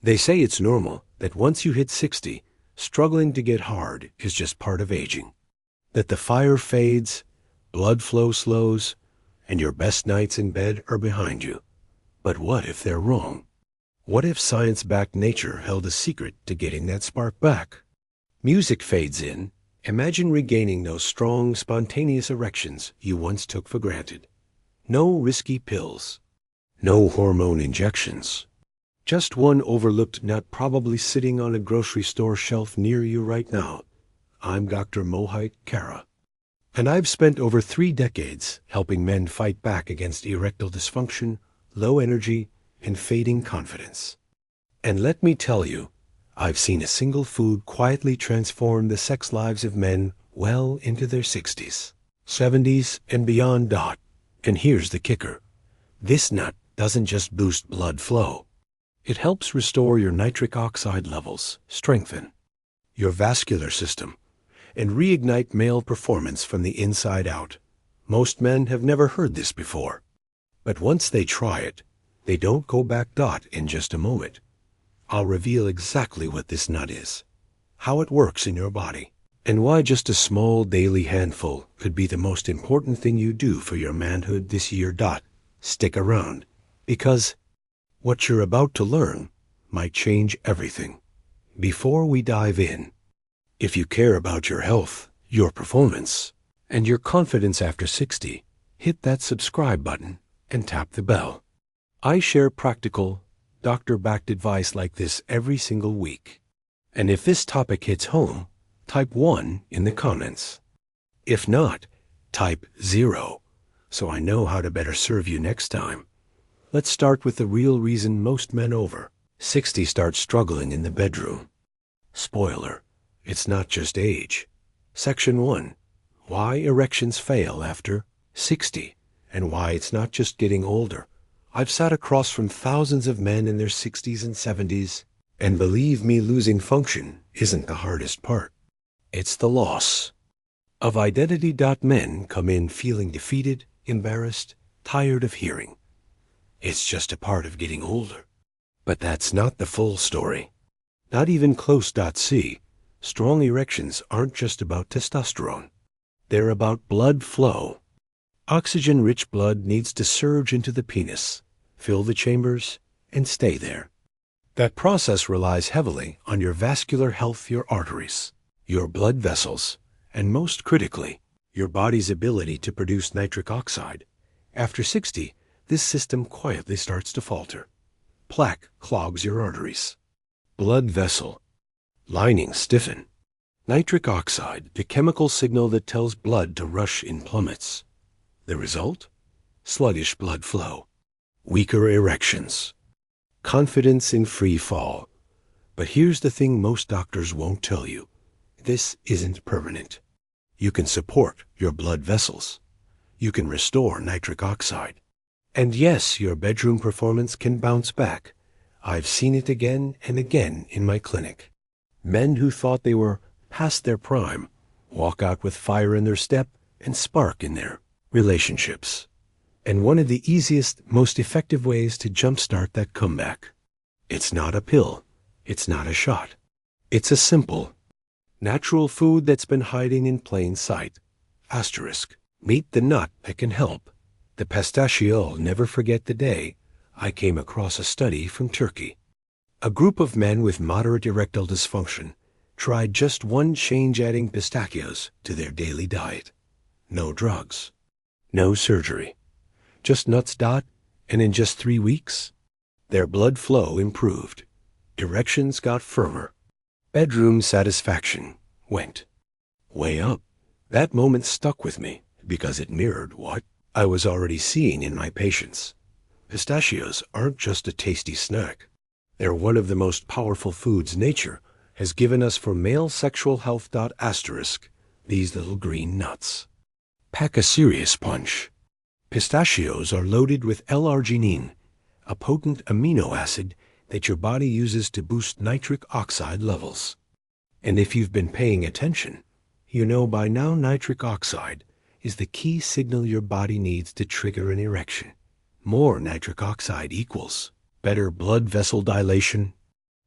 They say it's normal that once you hit 60, struggling to get hard is just part of aging. That the fire fades, blood flow slows, and your best nights in bed are behind you. But what if they're wrong? What if science-backed nature held a secret to getting that spark back? Music fades in. Imagine regaining those strong, spontaneous erections you once took for granted. No risky pills. No hormone injections. Just one overlooked nut probably sitting on a grocery store shelf near you right now. I'm Dr. Mohit Kara, and I've spent over 3 decades helping men fight back against erectile dysfunction, low energy, and fading confidence. And let me tell you, I've seen a single food quietly transform the sex lives of men well into their 60s, 70s, and beyond. And here's the kicker. This nut doesn't just boost blood flow. It helps restore your nitric oxide levels, strengthen your vascular system, and reignite male performance from the inside out. Most men have never heard this before. But once they try it, they don't go back. In just a moment, I'll reveal exactly what this nut is, how it works in your body, and why just a small daily handful could be the most important thing you do for your manhood this year. Stick around, because what you're about to learn might change everything. Before we dive in, if you care about your health, your performance, and your confidence after 60, hit that subscribe button and tap the bell. I share practical, doctor-backed advice like this every single week. And if this topic hits home, type 1 in the comments. If not, type 0, so I know how to better serve you next time. Let's start with the real reason most men over 60 start struggling in the bedroom. Spoiler, it's not just age. Section 1, why erections fail after 60, and why it's not just getting older. I've sat across from thousands of men in their 60s and 70s, and believe me, losing function isn't the hardest part. It's the loss of identity. Men come in feeling defeated, embarrassed, tired of hearing it's just a part of getting older. But that's not the full story. Not even close. See, strong erections aren't just about testosterone. They're about blood flow. Oxygen-rich blood needs to surge into the penis, fill the chambers, and stay there. That process relies heavily on your vascular health, your arteries, your blood vessels, and most critically, your body's ability to produce nitric oxide. After 60, this system quietly starts to falter. Plaque clogs your arteries. Blood vessel linings stiffen. Nitric oxide, the chemical signal that tells blood to rush in, plummets. The result? Sluggish blood flow, weaker erections, confidence in free fall. But here's the thing most doctors won't tell you. This isn't permanent. You can support your blood vessels. You can restore nitric oxide. And yes, your bedroom performance can bounce back. I've seen it again and again in my clinic. Men who thought they were past their prime walk out with fire in their step and spark in their relationships. And one of the easiest, most effective ways to jumpstart that comeback. It's not a pill. It's not a shot. It's a simple, natural food that's been hiding in plain sight. Asterisk. Meet the nut that can help. The pistachio. Never forget the day I came across a study from Turkey. A group of men with moderate erectile dysfunction tried just one change, adding pistachios to their daily diet. No drugs. No surgery. Just nuts. And in just 3 weeks, their blood flow improved. Erections got firmer. Bedroom satisfaction went way up. That moment stuck with me because it mirrored what I was already seeing in my patients. Pistachios aren't just a tasty snack. They're one of the most powerful foods nature has given us for male sexual health. Asterisk. These little green nuts pack a serious punch. Pistachios are loaded with L-arginine, a potent amino acid that your body uses to boost nitric oxide levels. And if you've been paying attention, you know by now nitric oxide is the key signal your body needs to trigger an erection. More nitric oxide equals better blood vessel dilation,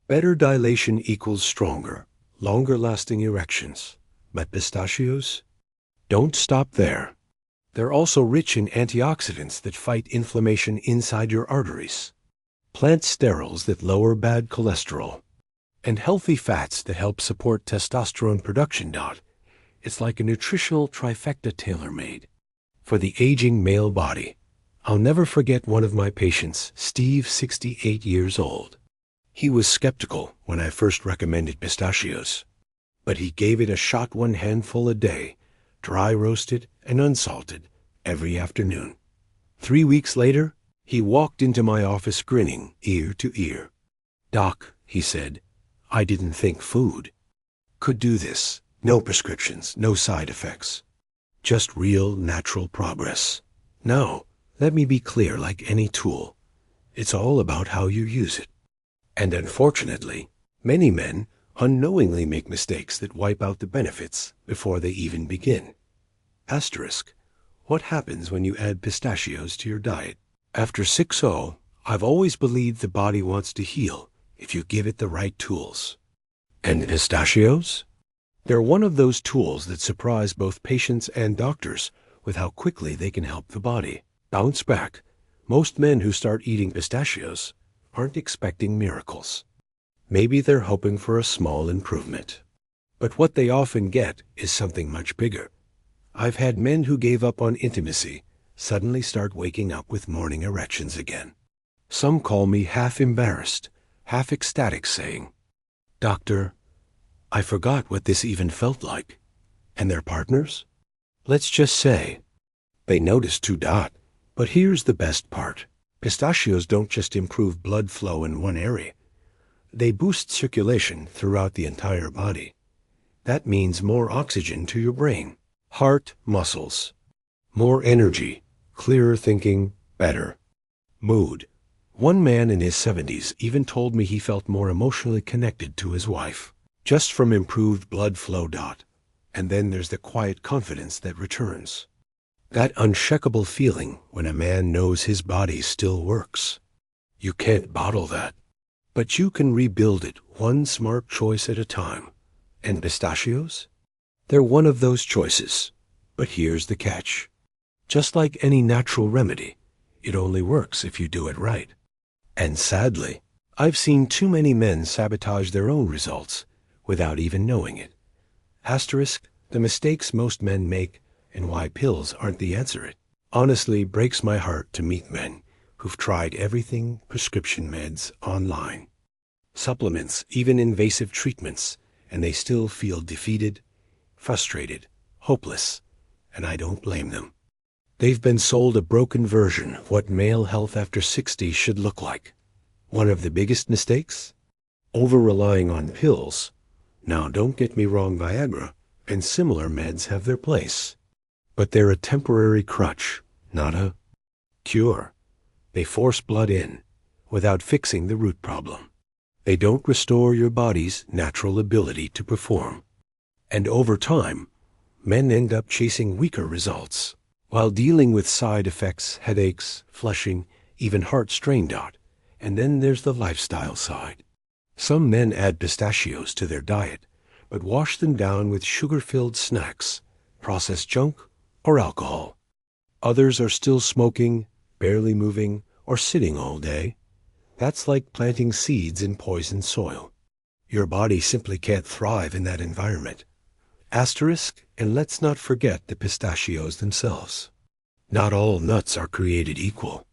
Better dilation equals stronger, longer-lasting erections. But pistachios? Don't stop there. They're also rich in antioxidants that fight inflammation inside your arteries, plant sterols that lower bad cholesterol, and healthy fats that help support testosterone production. It's like a nutritional trifecta tailor-made for the aging male body. I'll never forget one of my patients, Steve, 68 years old. He was skeptical when I first recommended pistachios, but he gave it a shot, one handful a day, dry roasted and unsalted, every afternoon. 3 weeks later, he walked into my office grinning ear to ear. "Doc," he said, "I didn't think food could do this. No prescriptions, no side effects. Just real, natural progress." Now, let me be clear, like any tool, it's all about how you use it. And unfortunately, many men unknowingly make mistakes that wipe out the benefits before they even begin. Asterisk. What happens when you add pistachios to your diet? After 6-0, I've always believed the body wants to heal if you give it the right tools. And pistachios? They're one of those tools that surprise both patients and doctors with how quickly they can help the body bounce back. Most men who start eating pistachios aren't expecting miracles. Maybe they're hoping for a small improvement. But what they often get is something much bigger. I've had men who gave up on intimacy suddenly start waking up with morning erections again. Some call me half embarrassed, half ecstatic, saying, "Doctor, I forgot what this even felt like." And their partners? Let's just say they noticed too. But here's the best part. Pistachios don't just improve blood flow in one area. They boost circulation throughout the entire body. That means more oxygen to your brain, heart, muscles, more energy, clearer thinking, better mood. One man in his 70s even told me he felt more emotionally connected to his wife, just from improved blood flow. And then there's the quiet confidence that returns. That unshakable feeling when a man knows his body still works. You can't bottle that, but you can rebuild it one smart choice at a time. And pistachios? They're one of those choices. But here's the catch. Just like any natural remedy, it only works if you do it right. And sadly, I've seen too many men sabotage their own results without even knowing it. Asterisk, the mistakes most men make and why pills aren't the answer. It honestly breaks my heart to meet men who've tried everything, prescription meds, online, supplements, even invasive treatments, and they still feel defeated, frustrated, hopeless, and I don't blame them. They've been sold a broken version of what male health after 60 should look like. One of the biggest mistakes? Over-relying on pills. Now, don't get me wrong, Viagra and similar meds have their place. But they're a temporary crutch, not a cure. They force blood in without fixing the root problem. They don't restore your body's natural ability to perform. And over time, men end up chasing weaker results while dealing with side effects, headaches, flushing, even heart strain. And then there's the lifestyle side. Some men add pistachios to their diet, but wash them down with sugar-filled snacks, processed junk, or alcohol. Others are still smoking, barely moving, or sitting all day. That's like planting seeds in poisoned soil. Your body simply can't thrive in that environment. Asterisk, and let's not forget the pistachios themselves. Not all nuts are created equal.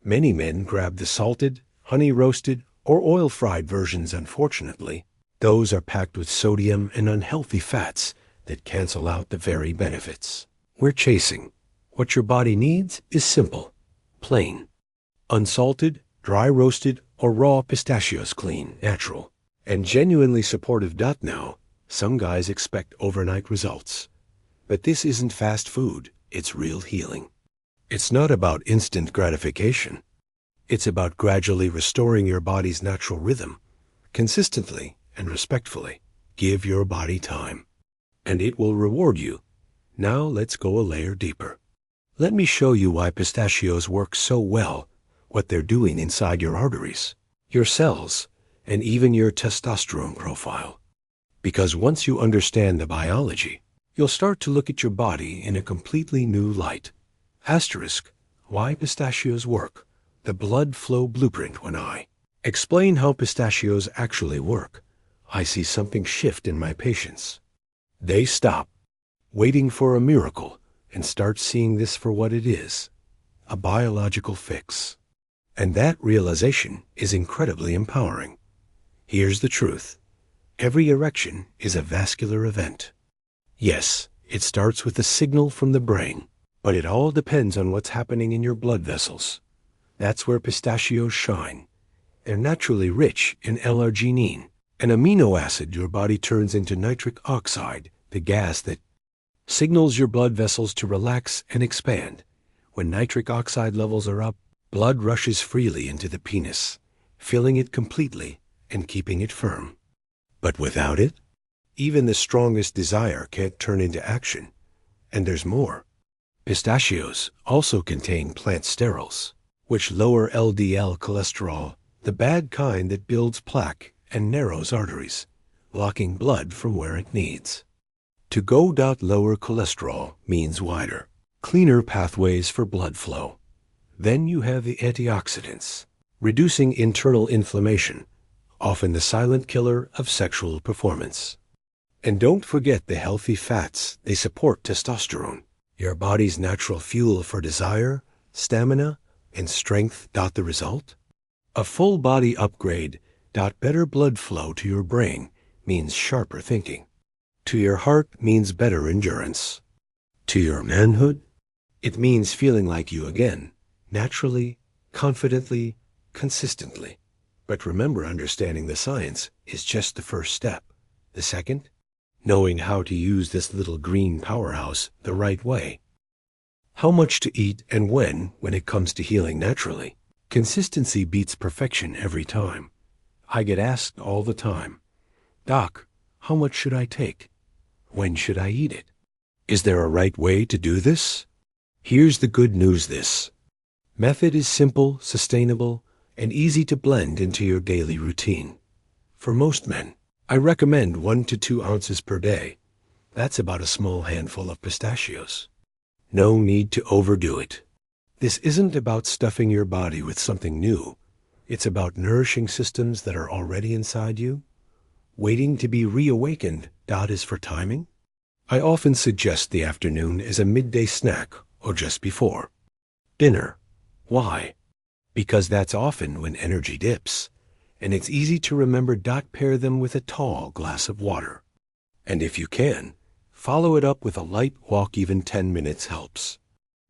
Many men grab the salted, honey-roasted, or oil-fried versions. Unfortunately, those are packed with sodium and unhealthy fats that cancel out the very benefits we're chasing. What your body needs is simple, plain, unsalted, dry roasted, or raw pistachios, clean, natural, and genuinely supportive. Now, some guys expect overnight results. But this isn't fast food, it's real healing. It's not about instant gratification. It's about gradually restoring your body's natural rhythm, consistently and respectfully. Give your body time, and it will reward you. Now let's go a layer deeper. Let me show you why pistachios work so well, what they're doing inside your arteries, your cells, and even your testosterone profile. Because once you understand the biology, you'll start to look at your body in a completely new light. Asterisk, why pistachios work. The blood flow blueprint. When I explain how pistachios actually work, I see something shift in my patients. They stop waiting for a miracle and start seeing this for what it is, a biological fix. And that realization is incredibly empowering. Here's the truth. Every erection is a vascular event. Yes, it starts with a signal from the brain, but it all depends on what's happening in your blood vessels. That's where pistachios shine. They're naturally rich in L-arginine, an amino acid your body turns into nitric oxide, the gas that signals your blood vessels to relax and expand. When nitric oxide levels are up, blood rushes freely into the penis, filling it completely and keeping it firm. But without it, even the strongest desire can't turn into action. And there's more. Pistachios also contain plant sterols, which lower LDL cholesterol, the bad kind that builds plaque and narrows arteries, blocking blood from where it needs to go. Lower cholesterol means wider, cleaner pathways for blood flow. Then you have the antioxidants, reducing internal inflammation, often the silent killer of sexual performance. And don't forget the healthy fats. They support testosterone, your body's natural fuel for desire, stamina, and strength. The result? A full body upgrade. Better blood flow to your brain means sharper thinking. To your heart means better endurance. To your manhood, it means feeling like you again, naturally, confidently, consistently. But remember, understanding the science is just the first step. The second, knowing how to use this little green powerhouse the right way. How much to eat and when it comes to healing naturally. Consistency beats perfection every time. I get asked all the time, Doc, how much should I take? When should I eat it? Is there a right way to do this? Here's the good news. This method is simple, sustainable, and easy to blend into your daily routine. For most men, I recommend 1 to 2 ounces per day. That's about a small handful of pistachios. No need to overdo it. This isn't about stuffing your body with something new. It's about nourishing systems that are already inside you, waiting to be reawakened. Is for timing. I often suggest the afternoon as a midday snack or just before dinner. Why? Because that's often when energy dips, and it's easy to remember. Pair them with a tall glass of water. And if you can, follow it up with a light walk. Even 10 minutes helps.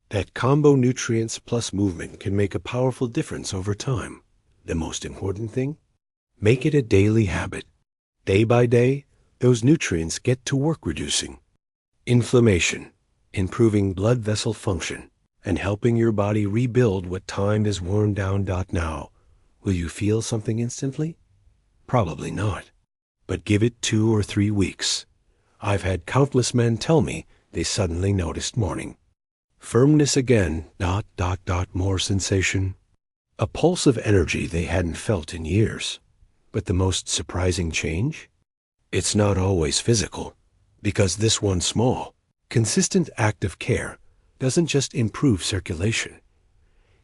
That combo, nutrients plus movement, can make a powerful difference over time. The most important thing? Make it a daily habit. Day by day, those nutrients get to work reducing inflammation, improving blood vessel function, and helping your body rebuild what time is worn down. Now, will you feel something instantly? Probably not. But give it 2 or 3 weeks. I've had countless men tell me they suddenly noticed morning firmness again. More sensation. A pulse of energy they hadn't felt in years. But the most surprising change? It's not always physical, because this one small, consistent act of care doesn't just improve circulation.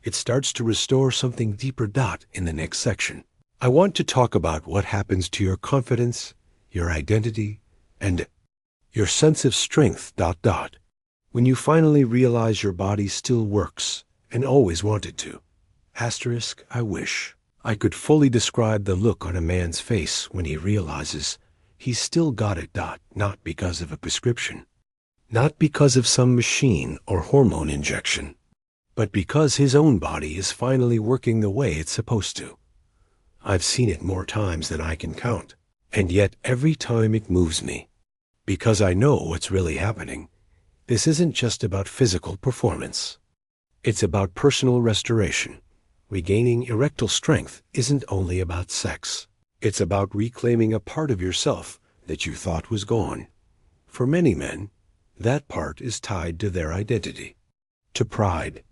It starts to restore something deeper. In the next section, I want to talk about what happens to your confidence, your identity, and your sense of strength. When you finally realize your body still works and always wanted to. Asterisk, I wish I could fully describe the look on a man's face when he realizes he's still got it. Not because of a prescription, not because of some machine or hormone injection, but because his own body is finally working the way it's supposed to. I've seen it more times than I can count, and yet every time it moves me, because I know what's really happening. This isn't just about physical performance. It's about personal restoration. Regaining erectile strength isn't only about sex. It's about reclaiming a part of yourself that you thought was gone. For many men, that part is tied to their identity, to pride,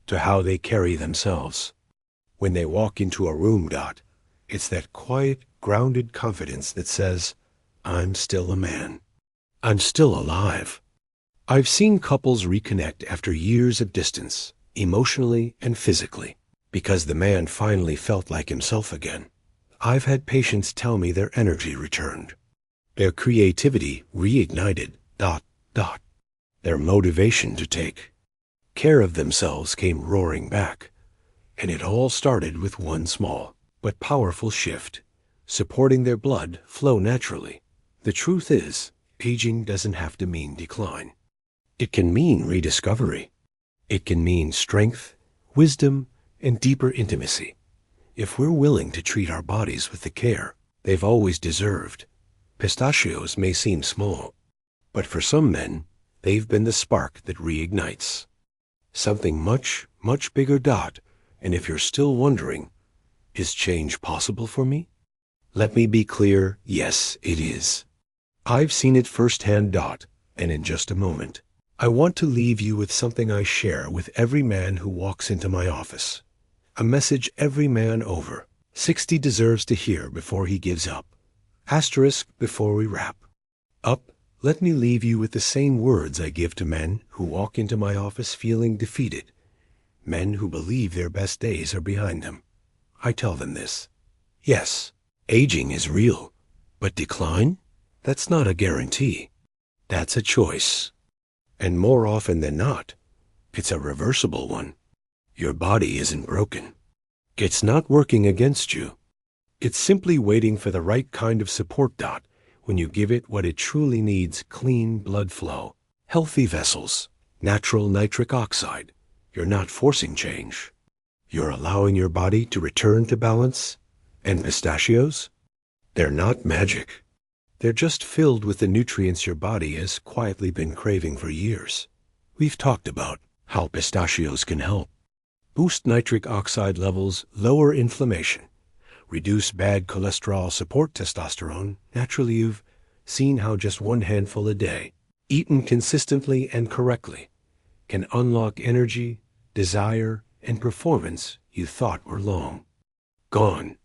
to how they carry themselves. When they walk into a room. It's that quiet, grounded confidence that says, I'm still a man. I'm still alive. I've seen couples reconnect after years of distance, emotionally and physically, because the man finally felt like himself again. I've had patients tell me their energy returned. Their creativity reignited, ... Their motivation to take care of themselves came roaring back. And it all started with one small but powerful shift, supporting their blood flow naturally. The truth is, aging doesn't have to mean decline. It can mean rediscovery. It can mean strength, wisdom, and deeper intimacy. If we're willing to treat our bodies with the care they've always deserved, pistachios may seem small, but for some men, they've been the spark that reignites something much, much bigger. And if you're still wondering, is change possible for me? Let me be clear, yes, it is. I've seen it firsthand. And in just a moment, I want to leave you with something I share with every man who walks into my office. A message every man over 60 deserves to hear before he gives up. Asterisk before we wrap up. Let me leave you with the same words I give to men who walk into my office feeling defeated, men who believe their best days are behind them. I tell them this. Yes, aging is real, but decline? That's not a guarantee. That's a choice. And more often than not, it's a reversible one. Your body isn't broken. It's not working against you. It's simply waiting for the right kind of support. When you give it what it truly needs: clean blood flow, healthy vessels, natural nitric oxide, you're not forcing change. You're allowing your body to return to balance. And pistachios? They're not magic. They're just filled with the nutrients your body has quietly been craving for years. We've talked about how pistachios can help boost nitric oxide levels, lower inflammation, reduce bad cholesterol, support testosterone. Naturally, you've seen how just one handful a day, eaten consistently and correctly, can unlock energy, desire, and performance you thought were long gone.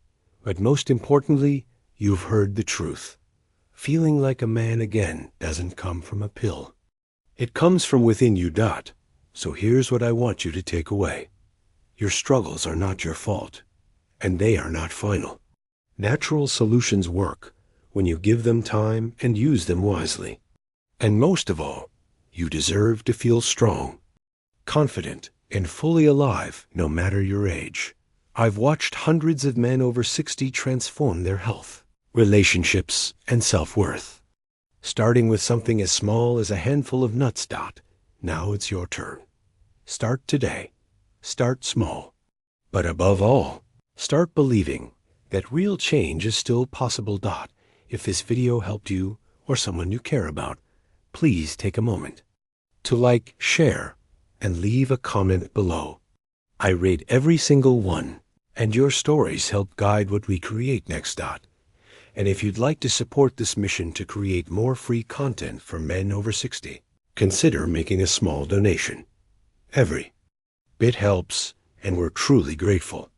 But most importantly, you've heard the truth. Feeling like a man again doesn't come from a pill. It comes from within you. So here's what I want you to take away. Your struggles are not your fault, and they are not final. Natural solutions work when you give them time and use them wisely. And most of all, you deserve to feel strong, confident, and fully alive no matter your age. I've watched hundreds of men over 60 transform their health, relationships, and self-worth. Starting with something as small as a handful of nuts. Now it's your turn. Start today. Start small. But above all, start believing that real change is still possible. If this video helped you or someone you care about, please take a moment to like, share, and leave a comment below. I rate every single one, and your stories help guide what we create next. And if you'd like to support this mission to create more free content for men over 60, consider making a small donation. Every bit helps, and we're truly grateful.